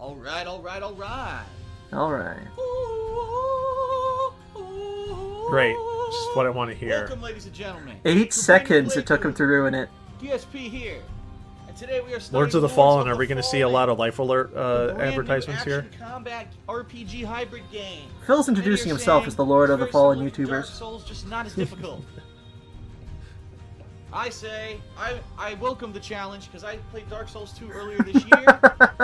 Alright, alright, alright. Alright. Great. This is what I want to hear. Welcome, ladies and gentlemen. 8 seconds it took him to ruin it. DSP here. And today we are Lords of the Fallen, are we going to see a lot of Life Alert advertisements here? Combat RPG hybrid game. Phil's introducing himself as the Lord of the Fallen YouTubers. Dark Souls, just not as difficult. I say, I welcome the challenge, because I played Dark Souls 2 earlier this year.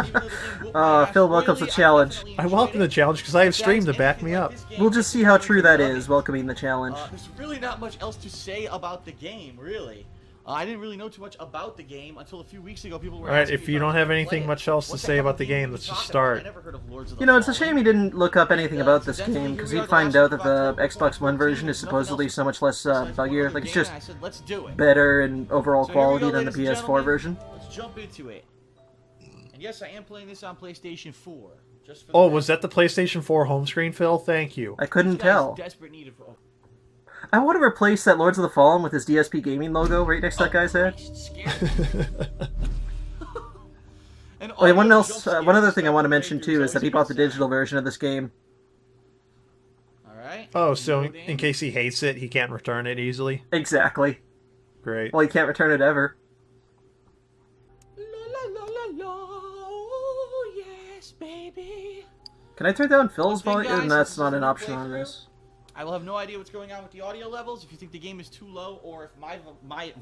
Even though the game whooped my ass Phil welcomes the royally, challenge. I I welcome the challenge because I have streamed to back me up. We'll just see how true that is, welcoming the challenge. There's really not much else to say about the game, really. I didn't really know too much about the game until a few weeks ago. People were Alright, asking if me you don't I have could anything play it. much else to What say hell about the do you game, even let's just talk about? I start. never heard of Lords of the You know, it's a Fallen. shame he didn't look up anything about this Incidentally, game, here because we he'd are, the find last out that week the of October, Xbox One version is nothing else supposedly to so much less So I just buggier. went Like, it's over the just game and I said, let's do it. better in overall So here we quality go, than the ladies and PS4 gentlemen. version. Let's jump into it. And yes, I am playing this on PlayStation 4. Just for Oh, the was that the PlayStation 4 home screen, Phil? Thank you. I couldn't This guy's tell. Desperate need of. I want to replace that Lords of the Fallen with his DSP gaming logo right next to that guy's head. Wait, one other thing I want to mention too is that he bought the digital version of this game. Alright. Oh, so in case he hates it, he can't return it easily? Exactly. Great. Well, he can't return it ever. La, la, la, la, la. Oh, yes, baby. Can I turn down Phil's One thing, volume? guys, That's this not is an a option on playthrough. this. I will have no idea what's going on with the audio levels. If you think the game is too low, or if my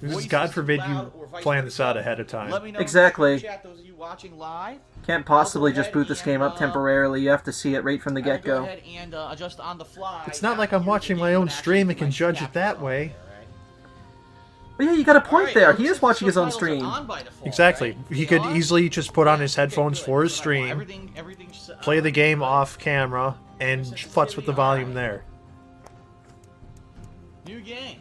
This voice is God is too forbid loud, you or vice plan versa, this out ahead of time. Let me know Exactly. in the chat, those of you watching live. Can't possibly just ahead boot this game up and, temporarily. You have to see it right from the I will go get-go. ahead and adjust on the fly. It's not like Now, I'm here's the watching game my own that actually stream and can my judge it captions that on way. there, right? But yeah, you got a point Alright, there. well, He since is watching his own subtitles are stream. on by default, Exactly. right? He They could are? easily just put on his Okay, headphones good. for his So that's why stream, everything's, play the game off camera, and futz with the volume there. New game.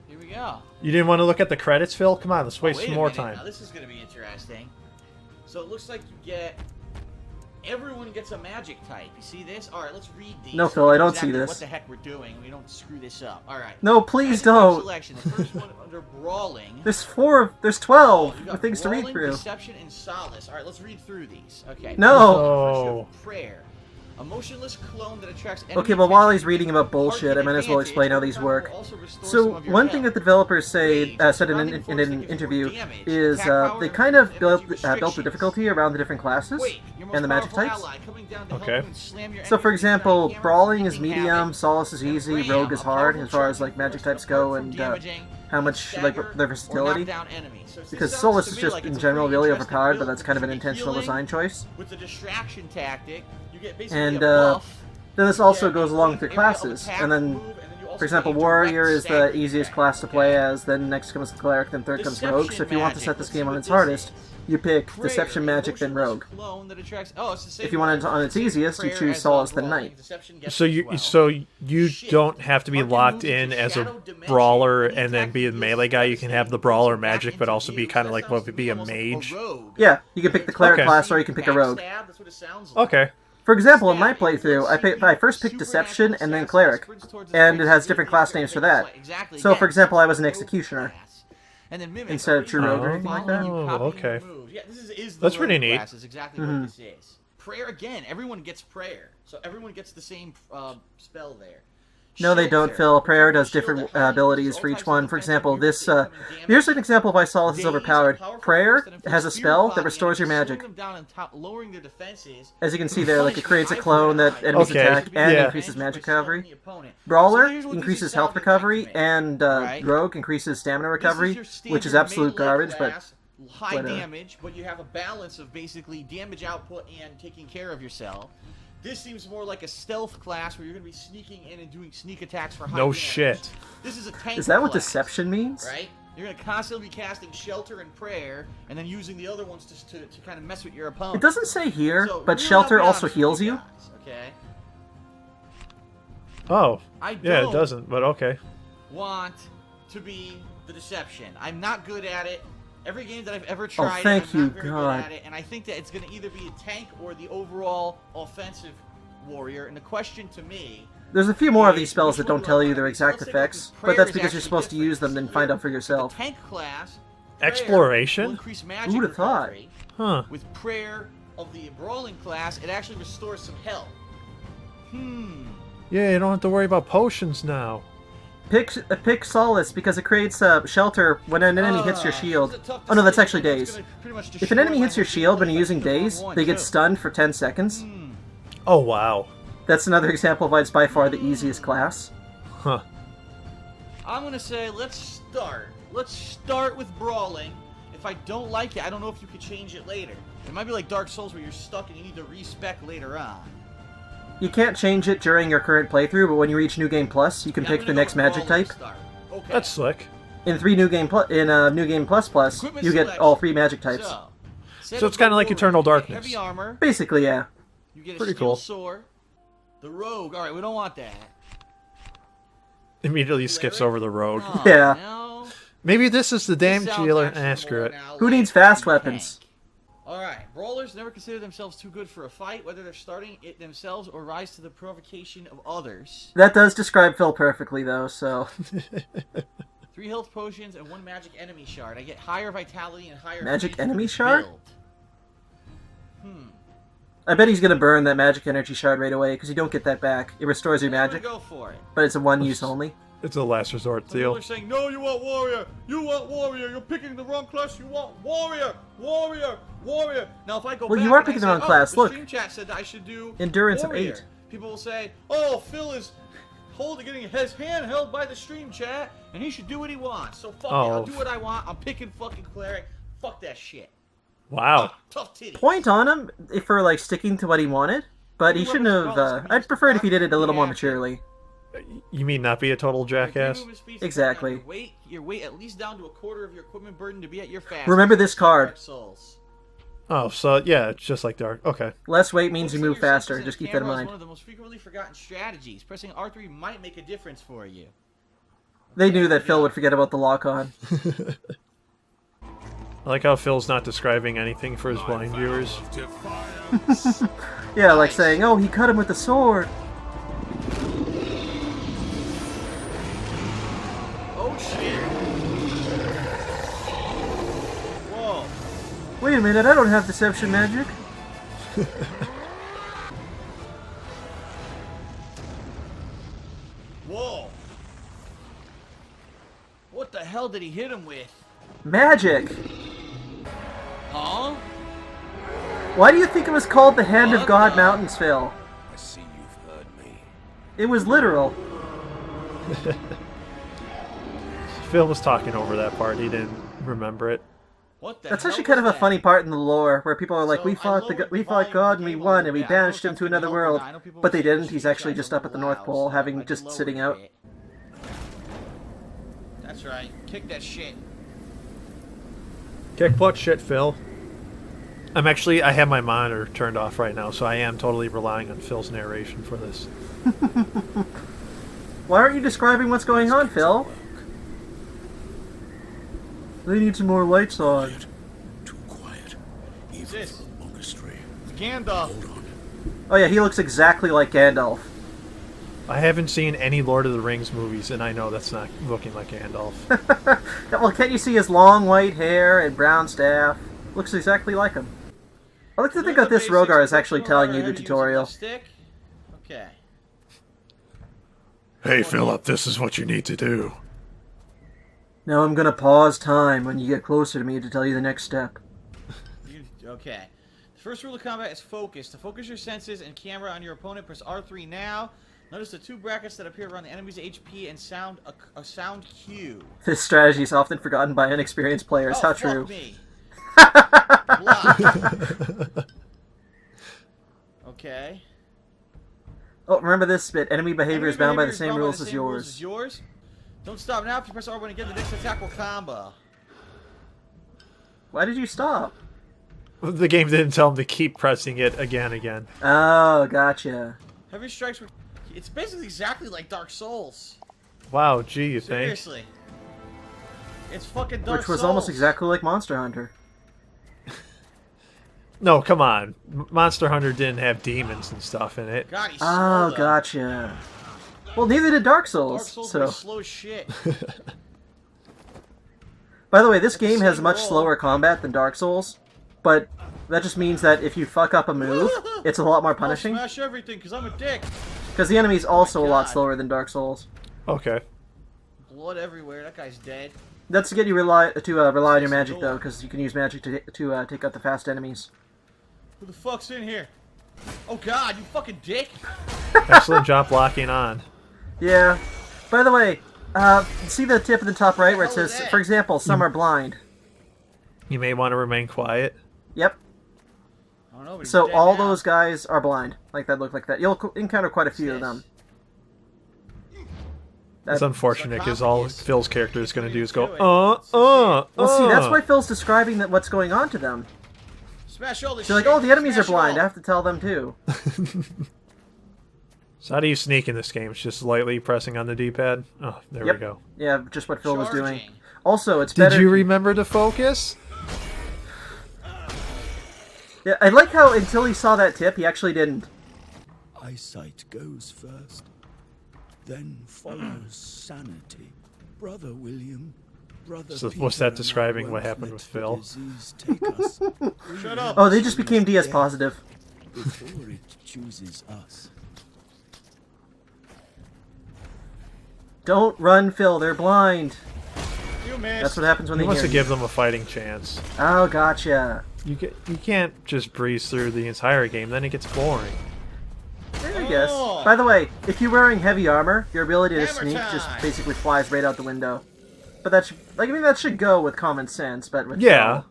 Here we go. You didn't want to look at the credits, Phil? Come on, let's waste Wait some a more minute. time. Now, this is going to be interesting. So it looks like you get... Everyone gets a magic type. You see this? All right, let's read these. No, so Phil, we I know don't see exactly this. What the heck we're doing. We don't screw this up. All right. No, please Magic type don't. Selection. The first one under brawling. There's 12 You got things to read brawling, through. Deception, and solace. All right, let's read through these. Okay. No. First, prayer. A motionless clone that attracts Okay, but while he's reading about bullshit, I might as well explain how these work. So, one thing that the developers said in an interview is they kind of built the difficulty around the different classes and the magic types. Okay. So, for example, Brawling is medium, Solace is easy, Rogue is hard, as far as like magic types go, and how much like their versatility. Because Solace is just in general really overpowered, but that's kind of an intentional design choice. With the distraction tactic, you get basically And a buff. then this also goes along with your classes, and then, for example, Warrior is the easiest class to play as, then next comes the Cleric, then third comes Rogue, so if you want to set this game on its hardest, you pick Deception, Magic, then Rogue. If you want it on its easiest, you choose Solace, then Knight. So you don't have to be locked in as a brawler and then be a melee guy. You can have the brawler magic, but also be kind of like what would be a mage. Yeah, you can pick the Cleric Okay. class, or you can pick a Rogue. Okay. For example, in my playthrough, I first picked Deception and then Cleric, and it has different class names for that. So, for example, I was an Executioner instead of True Rogue or anything like that. Oh, okay. Yeah, this is the That's pretty neat. class, is exactly what this is. Prayer again. Everyone gets prayer, so everyone gets the same spell there. No, they don't, Shelter. Phil. Prayer does different abilities for each one. For example, this, here's an example of why Solace is overpowered. Prayer has a spell that restores your magic. As you can see there, like it creates a clone that enemies Okay, attack and yeah. increases magic recovery. Brawler increases health recovery, and Rogue increases stamina recovery, which is absolute garbage, but high whatever. damage, but you have a balance of basically damage output and taking care of yourself. This seems more like a stealth class where you're going to be sneaking in and doing sneak attacks for high No damage. shit. This is a tank is that what class, Deception means? right? You're going to constantly be casting Shelter and Prayer, and then using the other ones to kind of mess with your opponent. It doesn't say here, So, but really Shelter help me out also with heals you. guys, okay? Oh. I Yeah, it don't doesn't, but okay. want to be the Deception. I'm not good at it. Every game that I've ever tried, thank I'm you, not very God. good at it, and I think that it's going to either be a tank or the overall offensive warrior. And the question to me, There's a few more of these spells that don't tell you their exact effects, but that's because you're supposed to use them, then find out for the yourself. tank class, Exploration? will increase magic Who'd have thought? recovery Huh. with prayer of the brawling class, it actually restores some health. Yeah, you don't have to worry about potions now. Pick Solace because it creates shelter when an enemy hits your shield. Oh no, that's actually days. If an enemy hits your shield when you're using days, they get stunned for 10 seconds. Oh, wow. That's another example of why it's by far the easiest class. Huh. I'm going to say, let's start. Let's start with brawling. If I don't like it, I don't know if you could change it later. It might be like Dark Souls where you're stuck and you need to respec later on. You can't change it during your current playthrough, but when you reach New Game Plus, you can pick the next magic type. Okay. That's slick. In New Game Plus, you get all 3 magic types. So it's kind of like Eternal Darkness. Heavy armor. Basically, yeah. You get a Pretty steel cool. sword. The rogue. All right, we don't want that. Immediately skips over the rogue. Oh, Yeah. no. Maybe this is the This damage sounds dealer. actually Screw more it. now Who like needs fast tank. weapons? Alright, brawlers never consider themselves too good for a fight, whether they're starting it themselves or rise to the provocation of others. That does describe Phil perfectly, though, so... 3 health potions and 1 magic enemy shard. I get higher vitality and higher... Magic faith enemy in shard? build. I bet he's gonna burn that magic energy shard right away, because you don't get that back. It restores your I'm gonna magic, go for it. but it's a one-use only. It's a last resort Some people deal. are saying, no, you want warrior! You want warrior! You're picking the wrong class! You want warrior! Warrior! Warrior! Now if I go Well, back you are and I picking the say, wrong class, the look. stream chat said that I should do Endurance of warrior. 8. People will say, oh, Phil is getting his hand held by the stream chat, and he should do what he wants. So fuck it, I'll do what I want. I'm picking fucking cleric. Fuck that shit. Wow. Tough titty. Point on him for, like, sticking to what he wanted, but he shouldn't have, I'd prefer it if he did it a little more maturely. You mean not be a total jackass? Exactly. Your weight at least down to a quarter of your equipment burden to be at your fastest. Remember this card. Dark Souls. Oh, so yeah, it's just like Dark. Okay. Less weight means you Focusing move your faster, senses just and keep that in camera is mind. one of the most frequently forgotten strategies. Pressing R3 might make a difference for you. They knew that Phil would forget about the lock-on. I like how Phil's not describing anything for his blind viewers. Yeah, like saying, oh, he cut him with the sword. Oh shit! Whoa! Wait a minute, I don't have deception magic. Whoa! What the hell did he hit him with? Magic! Huh? Why do you think it was called the Hand of God Mountains, Phil? I see you've heard me. It was literal. Phil was talking over that part. He didn't remember it. What the That's hell actually kind of was a funny that? part in the lore, where people are like, So, we I fought lowered we the fought volume God of the and we game a won, little and we bit. I don't know banished if him that's to gonna another help or world. not. I know people But they will say the didn't. He's stream actually chat's just a up at the little North loud, Pole, so I having could just lower sitting it a out. bit. That's right. Kick that shit. Kick butt shit, Phil. I have my monitor turned off right now, so I am totally relying on Phil's narration for this. Why aren't you describing what's going on, Phil? They need some more lights on. Quiet. Too quiet. Even this? for a monastery. It's Gandalf. Hold on. Oh yeah, he looks exactly like Gandalf. I haven't seen any Lord of the Rings movies, and I know that's not looking like Gandalf. Well, can't you see his long white hair and brown staff? Looks exactly like him. I like to think that this Rogar is actually telling you the tutorial. Stick. Okay. Hey, Philip, this is what you need to do. Now I'm gonna pause time when you get closer to me to tell you the next step. Okay. The first rule of combat is focus. To focus your senses and camera on your opponent, press R3 now. Notice the 2 brackets that appear around the enemy's HP and sound a sound cue. This strategy is often forgotten by inexperienced players. How fuck true. Me. Block. Okay. Oh, remember this bit. Enemy behavior is bound by the behavior is same bound by rules the as same rules yours. as yours. Don't stop now. If you press R1 again, the next attack will combo. Why did you stop? The game didn't tell him to keep pressing it again. Oh, gotcha. Heavy strikes were... It's basically exactly like Dark Souls. Wow, gee, you think? Seriously. It's fucking Dark Which was Souls. almost exactly like Monster Hunter. No, come on. Monster Hunter didn't have demons and stuff in it. God, he's slow, Oh, though. gotcha. Well, neither did Dark Dark Souls. Souls So, is slow as shit. by the way, this game has same much role. slower combat than Dark Souls, but That just means that if you fuck up a move, it's a lot more punishing. I'll smash everything because I'm a dick. Because the enemy's also a lot God. slower than Dark Souls. Okay. Blood everywhere. That guy's dead. That's to get you rely on your magic though, because you can use magic to take out the fast enemies. Who the fuck's in here? Oh God, you fucking dick! Excellent job locking on. Yeah. By the way, see the tip in the top right where it What the hell says, is that? for example, some are blind. You may want to remain quiet. Yep. I don't know, but he's So dead all now. those guys are blind, like that look like that. You'll encounter quite a few of them. That's unfortunate because all Phil's character is going to do is go, Well, see, that's why Phil's describing what's going on to them. Smash all this She's like, shit. oh, the enemies are Smash blind. I all. have to tell them too. So how do you sneak in this game? It's just lightly pressing on the D-pad? Oh, there Yep. we go. Yeah, just what Phil was doing. Charging. Also, it's Did better. you remember to focus? Yeah, I like how until he saw that tip, he actually didn't. Eyesight goes first. Then follows sanity. Brother William. Brother So Peter was that and I describing what won't happened let with the Phil? disease take us. Shut up. Oh, they just became DS positive. Before it chooses us. Don't run, Phil. They're blind. You missed. That's what happens when He they wants hear to you. give them a fighting chance. Oh, gotcha. You can't just breeze through the entire game, then it gets boring. I guess. Oh. By the way, if you're wearing heavy armor, your ability to Hammer sneak time. just basically flies right out the window. But that should, that should go with common sense. But with Yeah. Phil,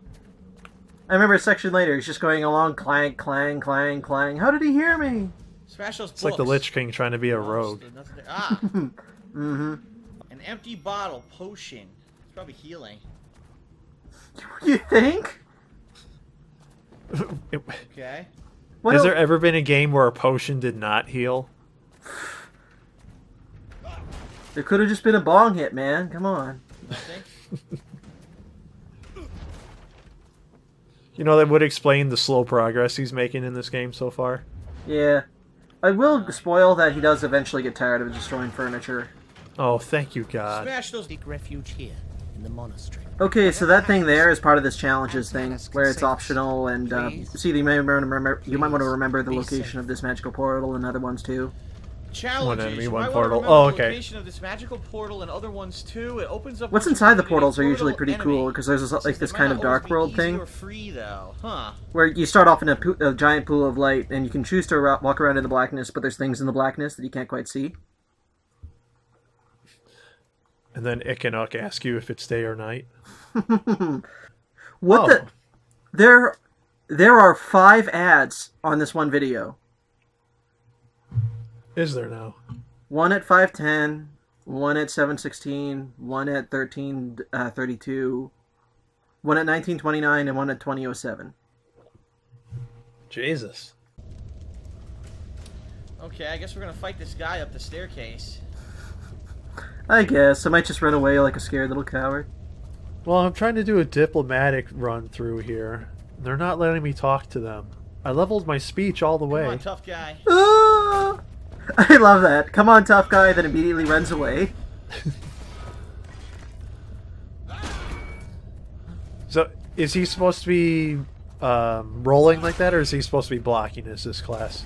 I remember a section later, he's just going along, clang, clang, clang, clang. How did he hear me? Smash those It's like the books. Lich King trying to be a rogue. Nothing there. Ah. Mm-hmm. An empty bottle, potion. It's probably healing. You think? Okay. What Has el- there ever been a game where a potion did not heal? There could have just been a bong hit, man. Come on. Nothing. You know, that would explain the slow progress he's making in this game so far. Yeah. I will spoil that he does eventually get tired of destroying furniture. Oh, thank you, God. Smash those. Seek refuge here, in the monastery. Okay, so that thing there is part of this challenges thing, where it's optional, and see, you might want to remember the location of this magical portal and other ones too. Challenges. One enemy, You one might portal. wanna remember Oh, the okay. location of this magical portal and other ones too. It opens up. What's once inside you the defeat a portals are usually portal pretty enemy. cool, because there's like this They kind might of not always dark be world easy thing, or free though, huh? where you start off in a giant pool of light, and you can choose to walk around in the blackness, but there's things in the blackness that you can't quite see. And then Ikenuk asks you if it's day or night. What Oh. the? There are 5 ads on this one video. Is there now? One at 5:10, one at 7:16, one at 13:32, one at 19:29, and one at 20:07. Jesus. Okay, I guess we're gonna fight this guy up the staircase. I guess I might just run away like a scared little coward. Well, I'm trying to do a diplomatic run through here. They're not letting me talk to them. I leveled my speech all the Come way. on, tough guy. Ah! I love that. Come on, tough guy, then immediately runs away. So, is he supposed to be rolling like that, or is he supposed to be blocking as this class?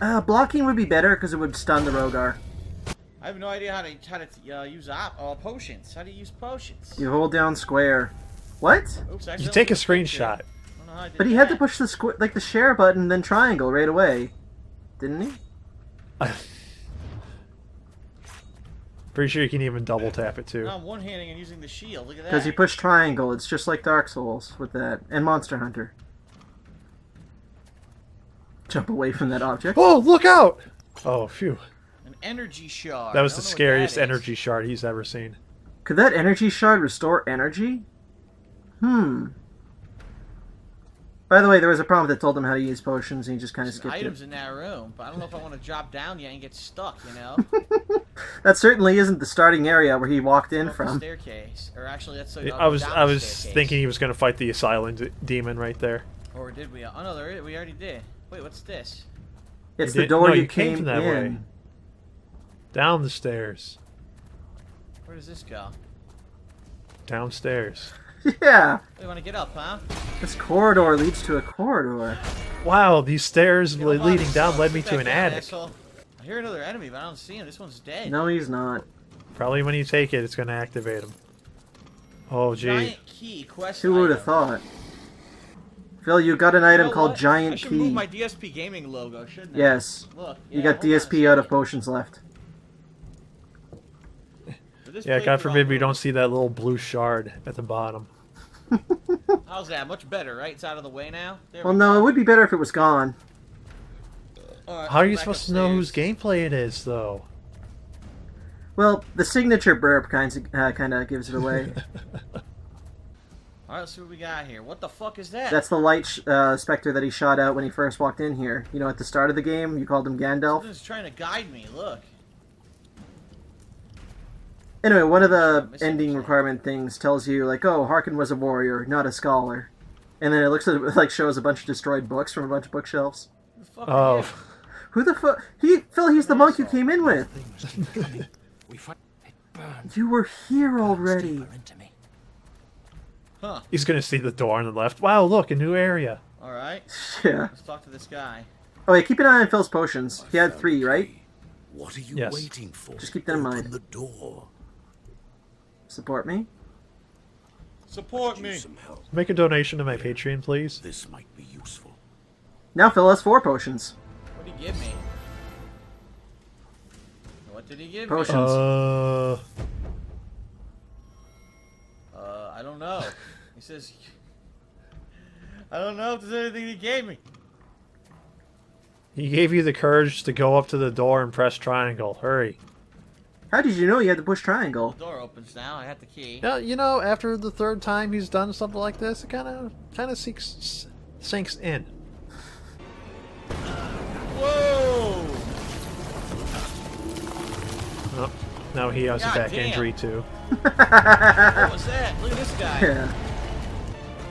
Blocking would be better because it would stun the Rogar. I have no idea how to use potions. How do you use potions? You hold down square. What? Oops, I You accidentally take a took picture. screenshot. I don't know how I did But he had to that. push the share button, then triangle right away, didn't he? Pretty sure you can even double tap it too. No, I'm one-handing and using the shield. Look at that. Because you push triangle. It's just like Dark Souls with that, and Monster Hunter. Jump away from that object. Oh, look out! Oh, phew. An energy shard. That was I the don't know what scariest that is. energy shard he's ever seen. Could that energy shard restore energy? By the way, there was a prompt that told him how to use potions, and he just kind of There's skipped items it. in that room, but I don't know if I want to drop down yet and get stuck, you know? That certainly isn't the starting area where he walked in Up the from. staircase. Or actually, that's so I was down the staircase. thinking he was going to fight the Asylum demon right there. Or did we? Oh no, we already did. Wait, what's this? It's You the did- door no, you you came came from that in. way. Down the stairs. Where does this go? Downstairs. Yeah. You want to get up, huh? This corridor leads to a corridor. Wow, these stairs Get up on leading this, down led me sit to back an down, attic. asshole. I hear another enemy, but I don't see him. This one's dead. No, he's not. Probably when you take it, it's going to activate him. Oh, gee. Giant key quest. Who would have item. thought? Phil, you got an item You know called what? I Giant should move Key. my DSP gaming logo, shouldn't I? Yes. Look. You yeah, got hold on a DSP out of second. potions left. For this Yeah, God playthrough, forbid I'll we move. don't see that little blue shard at the bottom. How's that? Much better, right? It's out of the way now. There Well, we no, go. it would be better if it was gone. All right, How are go you back supposed to know whose upstairs. gameplay it is, though? Well, the signature burp kind of gives it away. All right, let's see what we got here. What the fuck is that? That's the light specter that he shot out when he first walked in here. You know, at the start of the game, you called him Gandalf. Something's trying to guide me. Look. Anyway, one of the Missing ending key. requirement things tells you, like, oh, Harkin was a warrior, not a scholar. And then it looks at like shows a bunch of destroyed books from a bunch of bookshelves. Who the fuck are you? Oh, Who the fuck? Phil, he's the monk you came in with. We find it burned You were here already. deeper into me. Huh. he's going to see the door on the left. Wow, look, a new area. All right. Yeah. Let's talk to this guy. Oh, yeah, keep an eye on Phil's potions. He had 3, right? What are you Yes. waiting for? Just keep that in mind. Open the door. Support me. Support Use some help. Make a donation to my Patreon, please. This might be useful. Now Phil has 4 potions. What did he give me? What did he give Potions. Uh, me? I don't know. He says. I don't know if there's anything he gave me. he gave you the courage to go up to the door and press triangle. Hurry. How did you know you had to push triangle? The door opens now. I have the key. Now, you know, after the third time he's done something like this, it kind of sinks in. Whoa! Oh, now he has a God back damn. injury, too. What was that? Look at this guy. Yeah.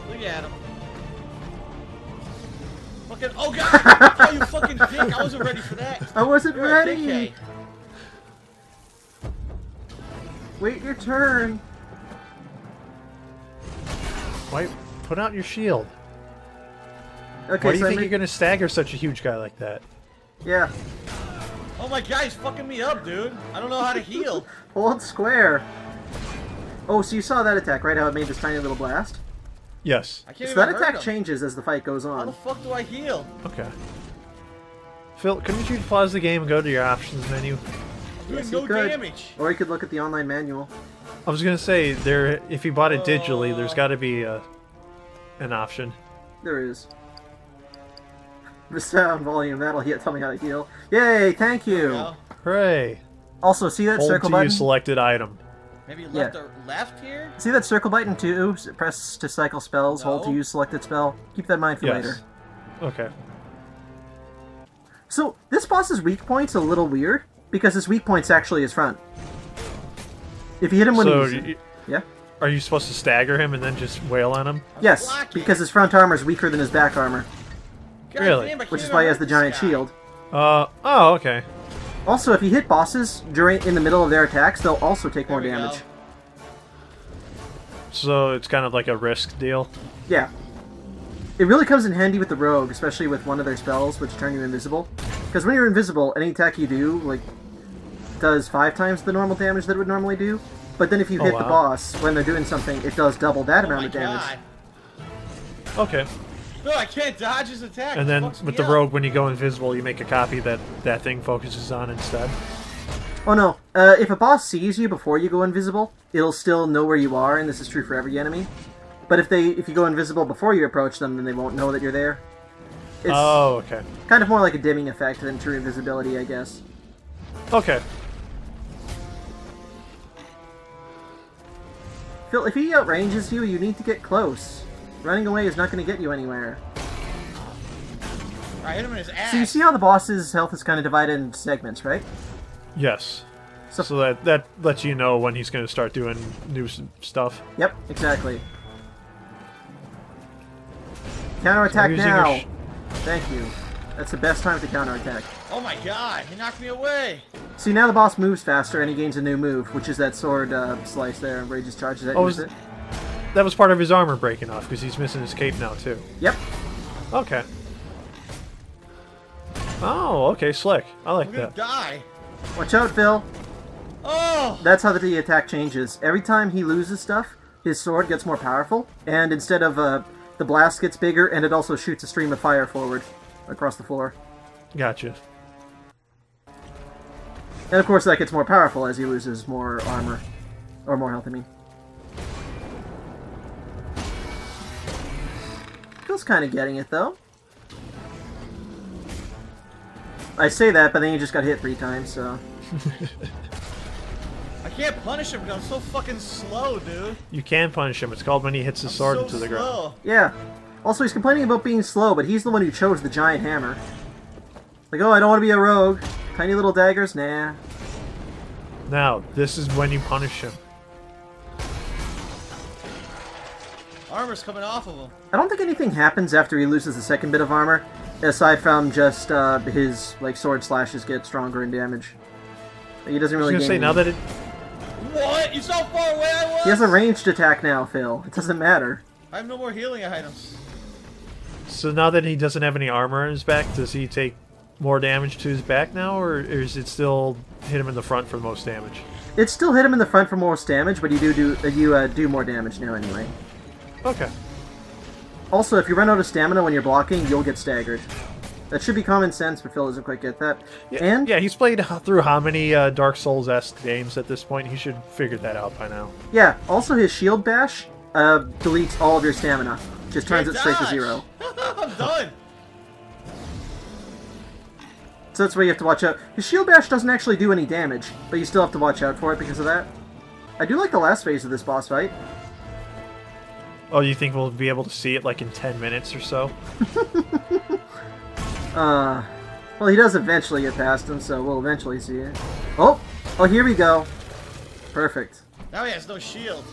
Look at him. Fucking. Oh god! Oh, you fucking dick! I wasn't ready for that. I wasn't You're a ready. dickhead. Wait your turn. Why? Put out your shield. Okay, Why do you so think you're going to stagger such a huge guy like that? Yeah. Oh my god, he's fucking me up, dude. I don't know how to heal. Hold square. Oh, so you saw that attack, right? How it made this tiny little blast? Yes. I can't So even that hurt attack him. changes as the fight goes How the on. fuck do I heal? Okay. Phil, couldn't you pause the game and go to your options menu? I'm doing Yes, no you could. damage. Or you could look at the online manual. I was gonna say if you bought it digitally, there's got to be an option. There is. The sound volume, that'll tell me how to heal. Yay, thank you. Well, Hooray! Also, see that Hold circle to button? use selected item. maybe Yeah. left or left here? See that circle button too? Press to cycle spells, hold to No. use selected spell. Keep that in mind for Yes. later. Okay. So, this boss's weak point's a little weird, because his weak point's actually his front. If you hit him when So, he's... Yeah? are you supposed to stagger him and then just wail on him? Yes, blocking. because his front armor's weaker than his back armor, God Really? damn, I can't which is even why he has hurt the this giant guy. shield. Oh, okay. Also, if you hit bosses in the middle of their attacks, they'll also take more There we go. damage. So it's kind of like a risk deal. Yeah. It really comes in handy with the rogue, especially with one of their spells, which turn you invisible. Because when you're invisible, any attack you do, like, does 5 times the normal damage that it would normally do. But then if you Oh, hit the wow. boss when they're doing something, it does double that Oh amount my of damage. god. Okay. No, I can't dodge his attack. And It then fucks with me the up. rogue, when you go invisible, you make a copy that thing focuses on instead. Oh no, if a boss sees you before you go invisible, it'll still know where you are, and this is true for every enemy. But if you go invisible before you approach them, then they won't know that you're there. It's Oh, okay. kind of more like a dimming effect than true invisibility, I guess. Okay. Phil, if he outranges you, you need to get close. Running away is not going to get you anywhere. I hit him in his ass. So you see how the boss's health is kind of divided into segments, right? Yes. So- So that lets you know when he's going to start doing new stuff. Yep, exactly. Counterattack using your now! Thank you. That's the best time to counterattack. Oh my god, he knocked me away. See, now the boss moves faster and he gains a new move, which is that sword slice there, where he just charges at you Oh, with is- it. that was part of his armor breaking off because he's missing his cape now too. Yep. Okay. Oh, okay, slick. I like I'm gonna that. die. Watch out, Phil. Oh! That's how the attack changes. Every time he loses stuff, his sword gets more powerful, and instead of the blast gets bigger, and it also shoots a stream of fire forward across the floor. Gotcha. And of course that gets more powerful as he loses more armor. Or more health, I mean. Phil's kind of getting it, though. I say that, but then he just got hit 3 times, so... I can't punish him because I'm so fucking slow, dude. You can punish him. It's called when he hits his sword So into the slow. ground. Yeah. Also, he's complaining about being slow, but he's the one who chose the giant hammer. Like, oh, I don't want to be a rogue. Tiny little daggers? Nah. Now, this is when you punish him. Armor's coming off of him. I don't think anything happens after he loses the second bit of armor, aside from just his like sword slashes get stronger in damage. Like, he doesn't I was really gonna gain say, any- now that it... What? You saw how far away I was? He has a ranged attack now, Phil. It doesn't matter. I have no more healing items. So now that he doesn't have any armor on his back, does he take more damage to his back now, or is it still hit him in the front for the most damage? It still hit him in the front for most damage, but you do more damage now anyway. Okay. Also, if you run out of stamina when you're blocking, you'll get staggered. That should be common sense, but Phil doesn't quite get that. Yeah, And yeah, he's played through how many Dark Souls-esque games at this point? He should figure that out by now. yeah, also his shield bash deletes all of your stamina. Just turns it Can't straight to dodge. 0. I'm done. So that's why you have to watch out. His shield bash doesn't actually do any damage, but you still have to watch out for it because of that. I do like the last phase of this boss fight. Oh, you think we'll be able to see it like in 10 minutes or so? Well, he does eventually get past him, so we'll eventually see it. Oh! Oh, here we go. Perfect. Now he has no shield.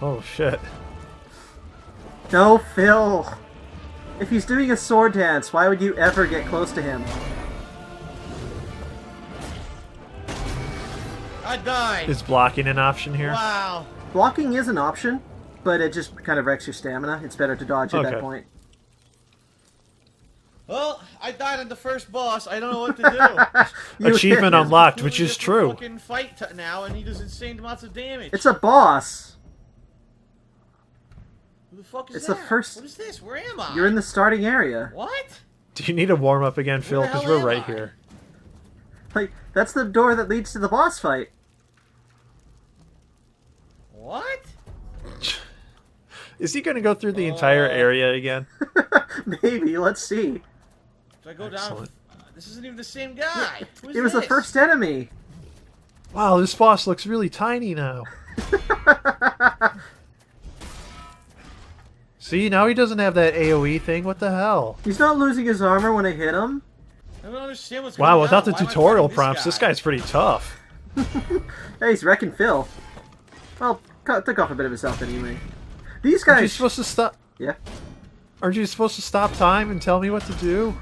Oh, shit. No, Phil! If he's doing a sword dance, why would you ever get close to him? I died. Is blocking an option here? Wow. Blocking is an option, but it just kind of wrecks your stamina. It's better to dodge at that Okay. point. Well, I died on the first boss. I don't know what to do. You Achievement hit him. unlocked, which Completely is different true. Fucking fight now, and he does insane amounts of damage. It's a boss! Who the fuck is it's that? the first- What is this? Where am I? You're in the starting area. What? Do you need a warm-up again, Phil? the Because hell we're am right I? here. Like, that's the door that leads to the boss fight. What? Is he going to go through the entire area again? Maybe, let's see. Do I go Excellent. down? This isn't even the same guy. Who is It was the this? first enemy. Wow, this boss looks really tiny now. See, now he doesn't have that AoE thing. What the hell? He's not losing his armor when I hit him. I don't understand what's Wow, going without on. the Why am I tutorial fighting prompts, this guy's pretty tough. Hey, he's wrecking Phil. Well, took off a bit of his health anyway. These Aren't you guys... supposed to stop? Yeah. Aren't you supposed to stop time and tell me what to do?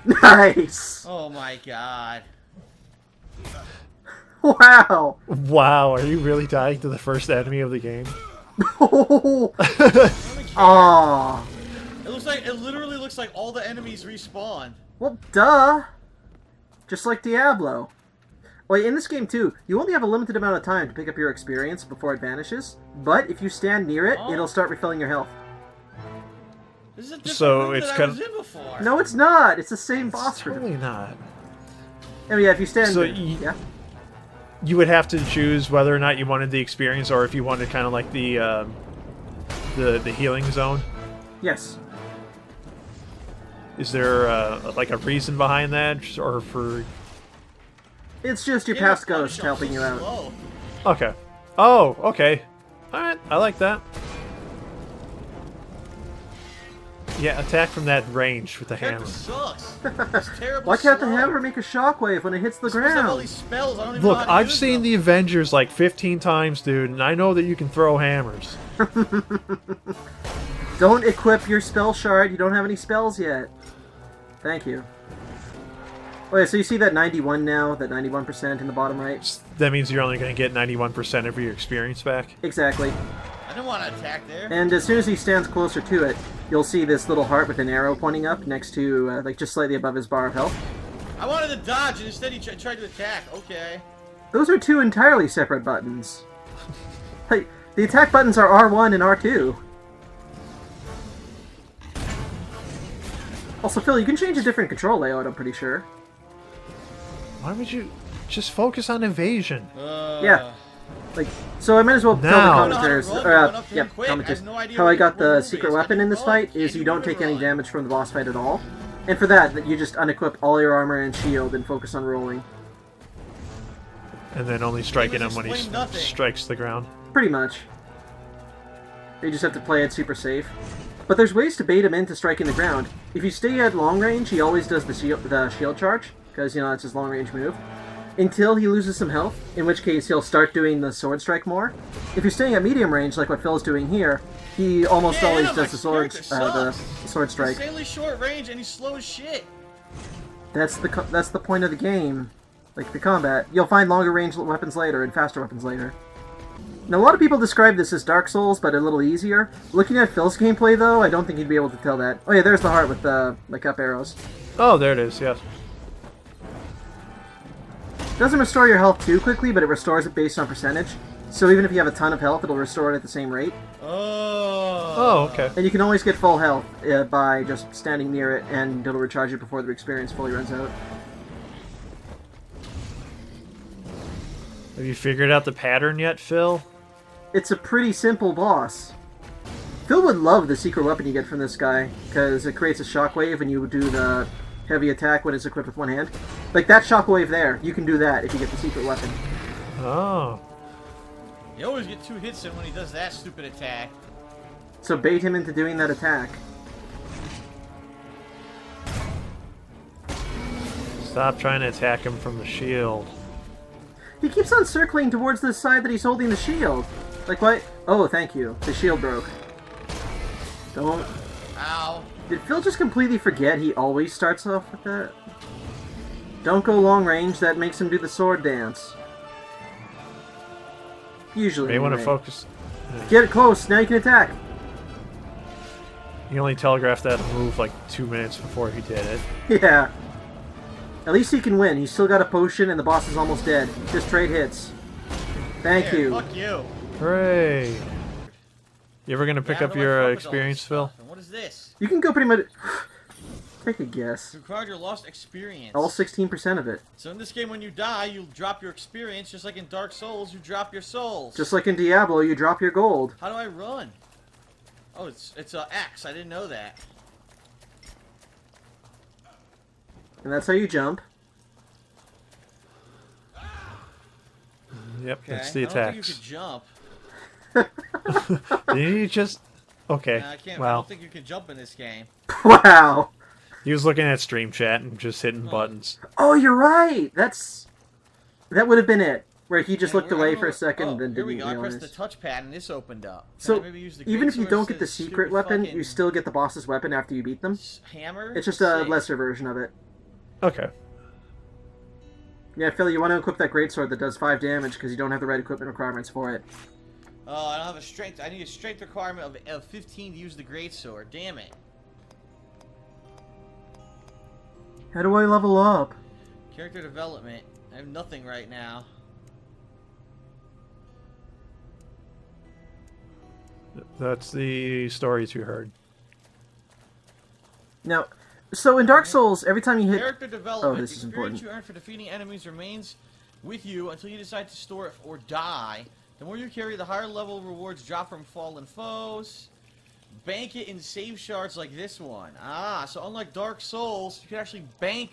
Nice! Oh my god. Wow! Wow, are you really dying to the first enemy of the game? Oh! I don't care. Aw. It literally looks like all the enemies respawn. Well, duh! Just like Diablo. Wait, in this game too, you only have a limited amount of time to pick up your experience before it vanishes, but if you stand near it, Oh. it'll start refilling your health. This is a different So room it's that kind I was of- in before. No, it's not! It's the same boss room. Totally not. Oh yeah, if you stand So there. Yeah? You would have to choose whether or not you wanted the experience, or if you wanted kind of like the healing zone. Yes. Is there like a reason behind that, or for? It's just your Damn, past the ghost punch helping you so out. slow. Okay. Oh, okay. All right, I like that. Yeah, attack from that range with the Character hammer. sucks. It's terrible. Why can't the slow. hammer make a shockwave when it hits the It's supposed to have all ground? these spells. I don't even know Look, how to I've use seen them. the Avengers like 15 times, dude, and I know that you can throw hammers. Don't equip your spell shard, you don't have any spells yet. Thank you. Oh yeah, so you see that 91 now, that 91% in the bottom right? That means you're only going to get 91% of your experience back. Exactly. I don't want to attack there. And as soon as he stands closer to it, you'll see this little heart with an arrow pointing up next to, like, just slightly above his bar of health. I wanted to dodge, and instead he tried to attack. Okay. Those are two entirely separate buttons. Like, the attack buttons are R1 and R2. Also, Phil, you can change a different control layout, I'm pretty sure. Why would you just focus on evasion? Yeah. Like, so I might as well tell the Now. commentators, how I got the secret weapon in this fight is you don't take any damage from the boss fight at all. And for that, you just unequip all your armor and shield and focus on rolling. And then only striking him when he strikes the ground. Pretty much. You just have to play it super safe. But there's ways to bait him into striking the ground. If you stay at long range, he always does the shield charge, because, you know, it's his long range move. Until he loses some health, in which case he'll start doing the sword strike more. If you're staying at medium range, like what Phil's doing here, he almost always does the sword strike. He's insanely short range, and he's slow as shit. That's the point of the game. Like the combat. You'll find longer range weapons later and faster weapons later. Now, a lot of people describe this as Dark Souls, but a little easier. Looking at Phil's gameplay, though, I don't think he'd be able to tell that. Oh yeah, there's the heart with the, like, up arrows. Oh, there it is, yes. It doesn't restore your health too quickly, but it restores it based on percentage. So even if you have a ton of health, it'll restore it at the same rate. Oh, okay. And you can always get full health by just standing near it, and it'll recharge it before the experience fully runs out. Have you figured out the pattern yet, Phil? It's a pretty simple boss. Phil would love the secret weapon you get from this guy, because it creates a shockwave and you do the heavy attack when it's equipped with one hand. Like that shockwave there, you can do that if you get the secret weapon. Oh. You always get 2 hits in when he does that stupid attack. So bait him into doing that attack. Stop trying to attack him from the shield. He keeps on circling towards the side that he's holding the shield. Like, why? Oh, thank you. The shield broke. Don't... Ow. Did Phil just completely forget he always starts off with that? Don't go long range, that makes him do the sword dance. Usually. You may want to anyway. focus. Get it close, now you can attack. You only telegraphed that move like 2 minutes before he did it. Yeah. At least he can win. He's still got a potion and the boss is almost dead. Just trade hits. Thank you. Fuck you. Hooray. You ever gonna pick Yeah, up I don't like your fuck with all this experience, Phil? stuff. And what is this? You can go pretty much... Take a guess. You required your lost experience. All 16% of it. So in this game, when you die, you drop your experience, just like in Dark Souls, you drop your souls. Just like in Diablo, you drop your gold. How do I run? Oh, it's X. I didn't know that. And that's how you jump. Yep, Okay. that's the I don't think you attacks. could jump. Did you just... Okay, I can't. I wow. don't think you can jump in this game. Wow. He was looking at stream chat and just hitting buttons. Oh, you're right. That would have been it. Where he just Yeah, looked away for a second oh, and then here we didn't go. I realize. pressed the touchpad and this opened up. Can I So, maybe use the even if you greatsword don't get the instead of secret stupid weapon, fucking you still get the boss's weapon after you beat them. hammer? It's just Let's a see. lesser version of it. Okay. Yeah, Phil, you want to equip that greatsword that does 5 damage because you don't have the right equipment requirements for it. Oh, I don't have a strength. I need a strength requirement of 15 to use the greatsword. Damn it. How do I level up? Character development. I have nothing right now. That's the stories you heard. Now, so in Dark Souls, every time you hit... Character development. Oh, this is the experience important. you earn for defeating enemies remains with you until you decide to store it or die. The more you carry, the higher level rewards drop from fallen foes. Bank it in save shards like this one. Ah, so unlike Dark Souls, you can actually bank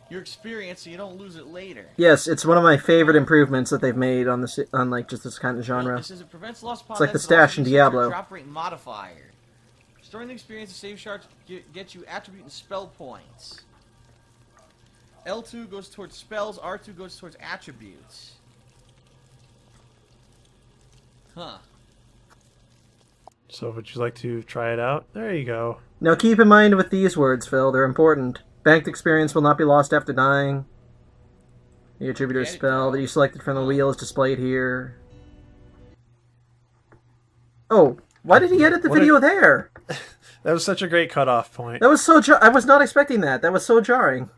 your experience so you don't lose it later. Yes, it's one of my favorite improvements that they've made on this, on like just this kind of genre. This is it prevents loss upon It's like the death, but also stash in resets your Diablo. Drop rate modifier. Storing the experience in save shards gets you attribute and spell points. L2 goes towards spells, R2 goes towards attributes. Huh. So would you like to try it out? There you go. Now keep in mind with these words, Phil, they're important. Banked experience will not be lost after dying. The attributor spell that you selected from the wheel is displayed here. Oh, why did he edit the video there? That was such a great cutoff point. That was so I was not expecting that. That was so jarring.